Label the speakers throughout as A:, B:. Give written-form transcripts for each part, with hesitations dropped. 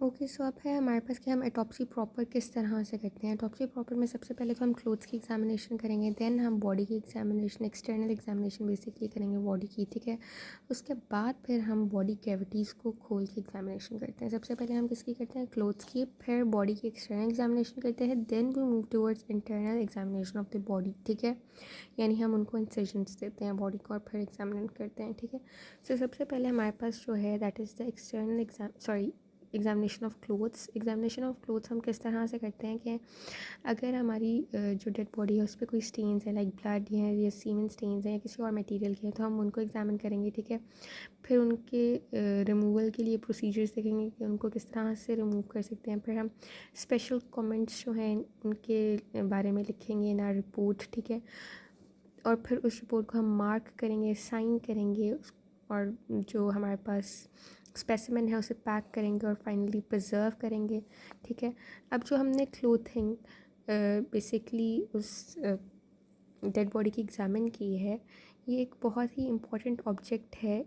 A: Okay, सो अब है हमारे पास कि हम ऑटोप्सी प्रॉपर किस तरह से करते हैं। ऑटोप्सी प्रॉपर में सबसे पहले तो हम क्लोथ्स की एग्जामिनेशन करेंगे, देन हम बॉडी की एग्जामिनेशन, एक्सटर्नल एग्जामिनेशन बेसिकली करेंगे बॉडी की, ठीक है। उसके बाद फिर हम बॉडी कैविटीज़ को खोल के एग्जामिनेशन करते हैं। सबसे पहले हम किसकी करते हैं, क्लोथ्स की, फिर बॉडी की एक्सटर्नल एग्जामिनेशन करते हैं, then we move towards internal examination of the body, ठीक है। यानी हम उनको इंसिजन्स देते हैं बॉडी को और फिर एग्जामिन करते हैं, ठीक है। सो सबसे पहले हमारे पास जो है that is the external examination of clothes. Examination of clothes हम किस तरह से करते हैं कि अगर हमारी जो डेड बॉडी है उस पर कोई स्टेन्स है, लाइक ब्लड है या सीमेन स्टेन्स हैं या किसी और मटेरियल के हैं, तो हम उनको एग्जामिन करेंगे, ठीक है। फिर उनके रिमूवल के लिए प्रोसीजर्स देखेंगे कि उनको किस तरह से रिमूव कर सकते हैं। फिर हम स्पेशल कमेंट्स जो हैं उनके बारे में लिखेंगे इन आर रिपोर्ट, ठीक है। और फिर उस रिपोर्ट को हम मार्क करेंगे, साइन करेंगे और जो हमारे पास स्पेसिमेन है उसे पैक करेंगे और फाइनली प्रिजर्व करेंगे, ठीक है। अब जो हमने क्लोथिंग बेसिकली उस डेड बॉडी की एग्ज़ामिन की है, ये एक बहुत ही इम्पॉर्टेंट ऑब्जेक्ट है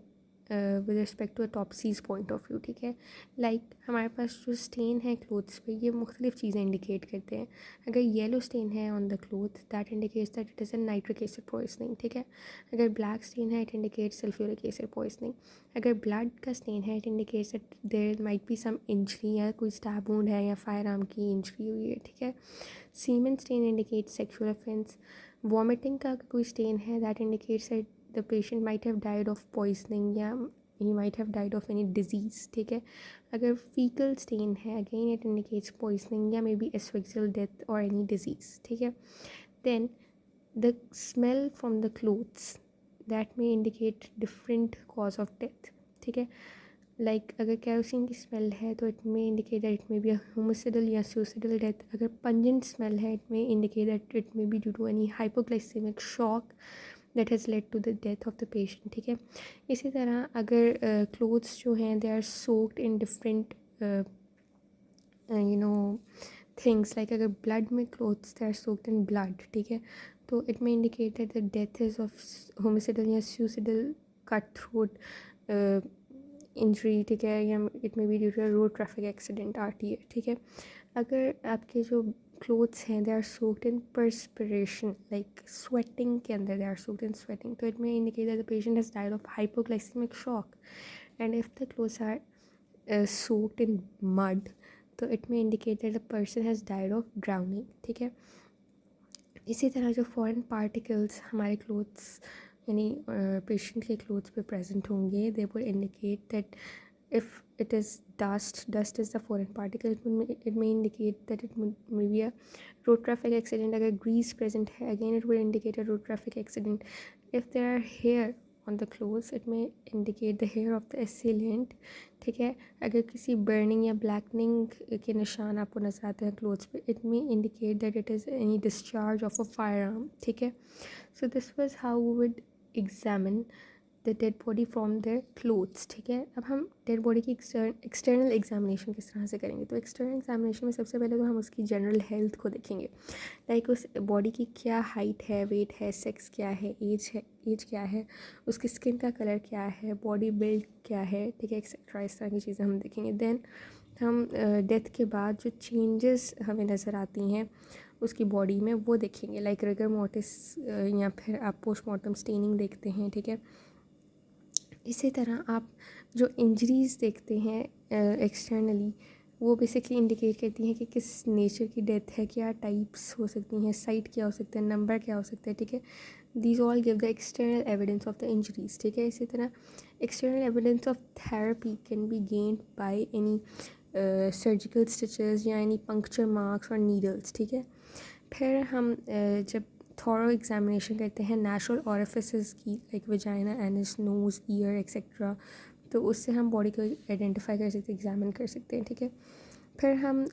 A: with respect to autopsies point of view, ठीक है। लाइक हमारे पास जो स्टेन है क्लोथ्स पे, ये मुख्तलिफ़ चीज़ें इंडिकेट करते हैं। अगर येलो स्टेन है on the cloth, that indicates that it is a nitric acid poisoning, ठीक है। अगर ब्लैक स्टेन है, it indicates sulphuric acid poisoning. अगर ब्लड का स्टेन है, it indicates that there might be some injury, या कोई स्टैब वुंड है या फायर आर्म की इंजरी हुई है, ठीक है। Semen stain indicates sexual offence. Vomiting का कोई स्टेन है, that indicates that the patient might have died of poisoning या he might have died of any disease, ठीक है। अगर फीकल स्टेन है, अगेन इट इंडिकेट्स पॉइजनिंग या मे बी एस्फिक्सियल डेथ और एनी डिजीज़, ठीक है। Then the smell from the clothes that may indicate different cause of death, ठीक है। लाइक अगर कैरोसिन की स्मेल है तो it may indicate that it may be homicidal या सुसाइडल डेथ। अगर पंजेंट स्मेल है, it may indicate that it may be due to any hypoglycaemic shock that has led to the death of the patient, ठीक है। इसी तरह अगर clothes जो हैं they are soaked in different things, like अगर blood में clothes they are soaked in blood, ठीक है, तो it may indicate that the death is of homicidal या सुसाइडल कट थ्रोट इंजरी, ठीक है, या it may be due to road traffic accident, RTA, ठीक है। अगर आपके जो क्लोथ्स हैं they are soaked in perspiration, like sweating के अंदर they are soaked in sweating, तो it may indicate that the patient has died of hypoglycaemic shock. And if the clothes are soaked in mud, तो it may indicate that the person has died of drowning, ठीक है। इसी तरह जो foreign particles हमारे clothes यानी patient के clothes पे प्रेजेंट होंगे, they would indicate that if it is dust is the foreign particle, it may indicate that it may be a road traffic accident. अगर grease present है, again it will indicate a road traffic accident. If there are hair on the clothes, it may indicate the hair of the assailant, ठीक है। अगर किसी burning या blackening के निशान आपको नजर आते हैं क्लोथ्स पे, it may indicate that it is any discharge of a firearm, ठीक है। So this was how we would examine the dead body from their clothes, ठीक है। अब हम डेड बॉडी की एक्सटर्नल एग्जामिनेशन किस तरह से करेंगे, तो एक्सटर्नल एग्जामिनेशन में सबसे पहले तो हम उसकी जनरल हेल्थ को देखेंगे, लाइक उस बॉडी की क्या हाइट है, वेट है, सेक्स क्या है, एज क्या है, उसकी स्किन का कलर क्या है, बॉडी बिल्ड क्या है, ठीक है, एक्सेट्रा। इस तरह की चीज़ें हम देखेंगे। देन हम डेथ के बाद जो चेंजेस हमें नज़र आती हैं उसकी बॉडी में वो देखेंगे, लाइक रिगर मोर्टिस या फिर आप पोस्टमार्टम स्टेनिंग देखते हैं, ठीक है। इसी तरह आप जो इंजरीज़ देखते हैं एक्सटर्नली, वो बेसिकली इंडिकेट करती हैं कि किस नेचर की डेथ है, क्या टाइप्स हो सकती हैं, साइट क्या हो सकता है, नंबर क्या हो सकता है, ठीक है। These all give the external evidence of the injuries, ठीक है। इसी तरह external evidence of therapy can be gained by any surgical stitches या एनी पंक्चर मार्क्स और नीडल्स, ठीक है। फिर हम जब थॉरो एग्जामिनेशन करते हैं नेचुरल ऑरिफिसेस की, like vagina, anus, nose, ear etcetera, तो उससे हम बॉडी को आइडेंटिफाई कर सकते हैं, एग्जामिन कर सकते हैं, ठीक है। फिर हम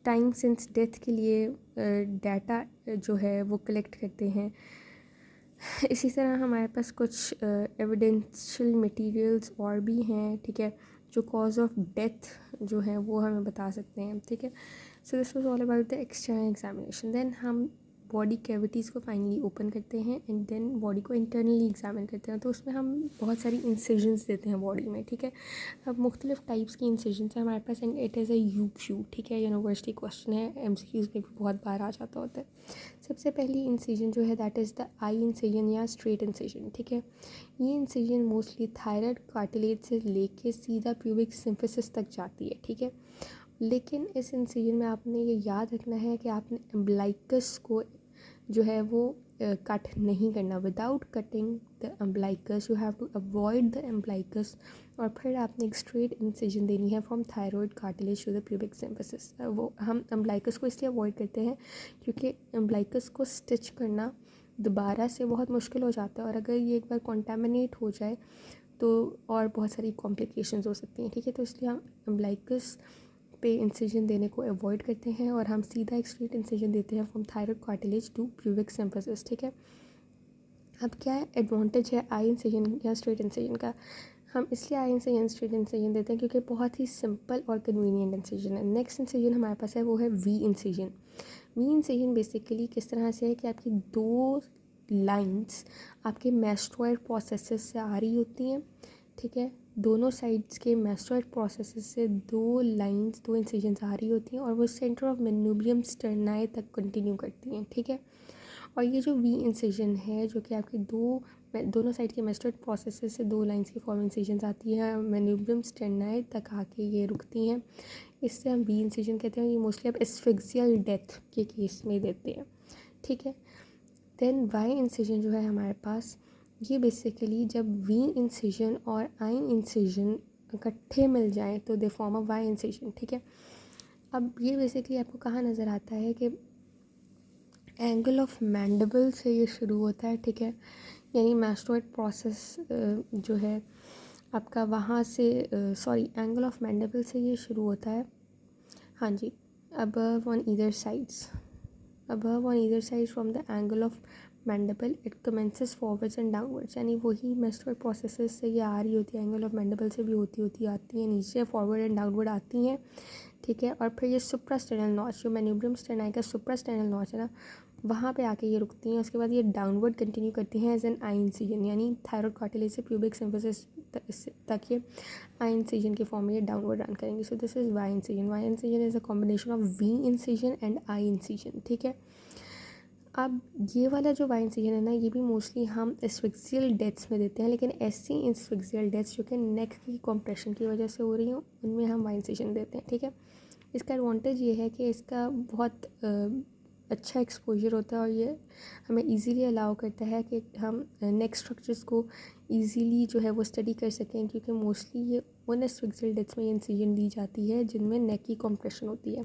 A: टाइम सिंस डेथ के लिए डाटा जो है वो कलेक्ट करते हैं। इसी तरह हमारे पास कुछ एविडेंशियल मटेरियल्स और भी हैं, ठीक है, जो कॉज ऑफ डेथ जो है वो हमें बता सकते हैं, ठीक है। So this was all about the external examination. Then हम बॉडी कैविटीज़ को फाइनली ओपन करते हैं एंड देन बॉडी को इंटरनली एग्जामिन करते हैं। तो उसमें हम बहुत सारी इंसिजन्स देते हैं बॉडी में, ठीक है। अब मुख्तलिफ टाइप्स की इंसिजन्स हैं हमारे पास and it is a U, ठीक है। यूनिवर्सिटी क्वेश्चन है, MCQs में भी बहुत बार आ जाता होता है। सबसे पहली इंसिजन जो है that is the I incision या स्ट्रेट इंसिजन, ठीक है। ये इंसिजन मोस्टली थायराइड कार्टिलेज से लेके सीधा प्यूबिक सिम्फिसिस तक जाती है, ठीक है। लेकिन इस इंसिजन में आपने ये याद रखना है कि आपने अम्बलाइकस को जो है वो कट नहीं करना। Without cutting the umbilicus you have to avoid the umbilicus, और फिर आपने एक स्ट्रेट इंसिजन देनी है from thyroid cartilage to the pubic symphysis. वो हम अम्बलाइकस को इसलिए अवॉइड करते हैं क्योंकि अम्बलाइकस को स्टिच करना दोबारा से बहुत मुश्किल हो जाता है, और अगर ये एक बार कॉन्टामिनेट हो जाए तो और बहुत सारी कॉम्प्लिकेशंस हो सकती हैं, ठीक है। तो इसलिए हम अम्बलाइकस पे इंसिजन देने को अवॉइड करते हैं और हम सीधा एक स्ट्रेट इंसिजन देते हैं from thyroid cartilage to pubic symphysis, ठीक है। अब क्या एडवांटेज है आई इंसिजन या स्ट्रेट इंसिजन का? हम इसलिए आई इंसिजन स्ट्रेट इंसिजन देते हैं क्योंकि बहुत ही सिंपल और कन्वीनियंट इंसिजन है। नेक्स्ट इंसिजन हमारे पास है वो है V incision. V incision basically किस तरह से है कि आपकी दो लाइंस आपके मैस्टोइड प्रोसेसेस से आ रही होती हैं, ठीक है। दोनों साइड्स के मैस्टोइड प्रोसेसेस से दो लाइंस, दो इंसिजन्स आ रही होती हैं और वो सेंटर ऑफ मेन्यूब्रियम स्टर्नाई तक कंटिन्यू करती हैं, ठीक है। और ये जो वी इंसिजन है जो कि आपके दोनों साइड के मैस्टोइड प्रोसेसेस से दो लाइंस की फॉर्म इंसिजन्स आती हैं, मेन्यूब्रियम स्टर्नाई तक आके ये रुकती हैं, इससे हम वी इंसिजन कहते हैं। ये मोस्टली आप एस्फिक्सियल डेथ के केस में देते हैं, ठीक है। देन वाई इंसिजन जो है हमारे पास, ये बेसिकली जब वी इंसिजन और आई इंसिजन इकट्ठे मिल जाएं तो they form a Y incision, ठीक है। अब ये बेसिकली आपको कहाँ नज़र आता है कि एंगल ऑफ मैंडिबल से ये शुरू होता है, ठीक है। यानी मैस्टोइड प्रोसेस जो है आपका वहाँ से एंगल ऑफ मैंडिबल से ये शुरू होता है, हाँ जी, above on either sides from the angle of mandible it commences forwards and downwards। यानी वही मैस्टोइड प्रोसेसेस से ये आ रही होती है, एंगल ऑफ मैंडिबल से भी होती आती है नीचे फॉरवर्ड एंड डाउनवर्ड आती हैं, ठीक है। और फिर ये सुप्रास्टेनल नॉच, जो मैन्यूब्रियम स्टेनाई का सुप्रास्टेनल नॉच है ना, वहाँ पे आके ये रुकती हैं। उसके बाद ये डाउनवर्ड कंटिन्यू करती हैं एज एन आई इंसिजन, यानी थायराइड कार्टिलेज से प्यूबिक सिम्फिसिस तक ये आई इंसिजन के फॉर्म में ये डाउनवर्ड रन करेंगे। So this is Y incision. Y incision is a combination of V incision and I incision, ठीक है। अब ये वाला जो वाई इंसिजन है ना, ये भी मोस्टली हम एस्फिक्सियल डेथ्स में देते हैं, लेकिन ऐसी एस्फिक्सियल डेथ्स जो कि नेक की कॉम्प्रेशन की वजह से हो रही हो उनमें हम वाई इंसिजन देते हैं, ठीक है। इसका एडवांटेज ये है कि इसका बहुत अच्छा एक्सपोजर होता है और ये हमें इजीली अलाउ करता है कि हम नेक स्ट्रक्चर्स को इजीली जो है वो स्टडी कर सकें, क्योंकि मोस्टली ये उन एस्फिक्सियल डेथ्स में ये इंसिजन दी जाती है जिनमें नेक की कॉम्प्रेशन होती है।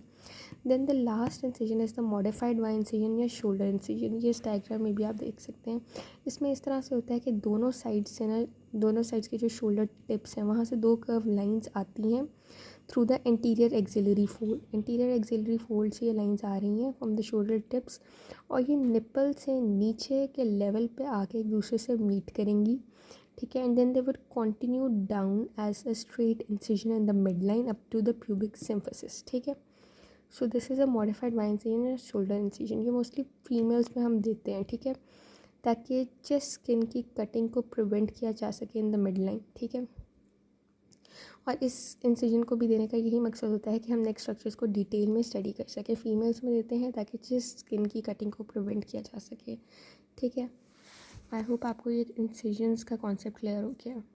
A: Then the last incision is the modified Y incision या शोल्डर इंसिजन। ये इस डायग्राम में भी आप देख सकते हैं। इसमें इस तरह से होता है कि दोनों साइड्स से ना, दोनों साइड्स के जो शोल्डर टिप्स हैं वहाँ से दो कर्व लाइंस आती हैं through the interior axillary fold से ये लाइंस आ रही हैं फ्रॉम द शोल्डर टिप्स, और ये निपल से नीचे के लेवल पे आके एक दूसरे से मीट करेंगी, ठीक है। And then they would continue down as a straight incision in the mid line up to the pubic symphysis, ठीक है। So this is a modified Y incision या शोल्डर इंसिजन। ये मोस्टली फीमेल्स में हम देते हैं, ठीक है, ताकि चेस्ट स्किन की कटिंग को प्रिवेंट किया जा सके इन द मिड लाइन, ठीक है। और इस इंसिजन को भी देने का यही मकसद होता है कि हम नेक स्ट्रक्चर्स को डिटेल में स्टडी कर सकें। फीमेल्स में देते हैं ताकि चेस्ट स्किन की कटिंग को प्रिवेंट किया जा सके, ठीक है। आई होप आपको ये इंसिजन्स का कॉन्सेप्ट क्लियर हो गया।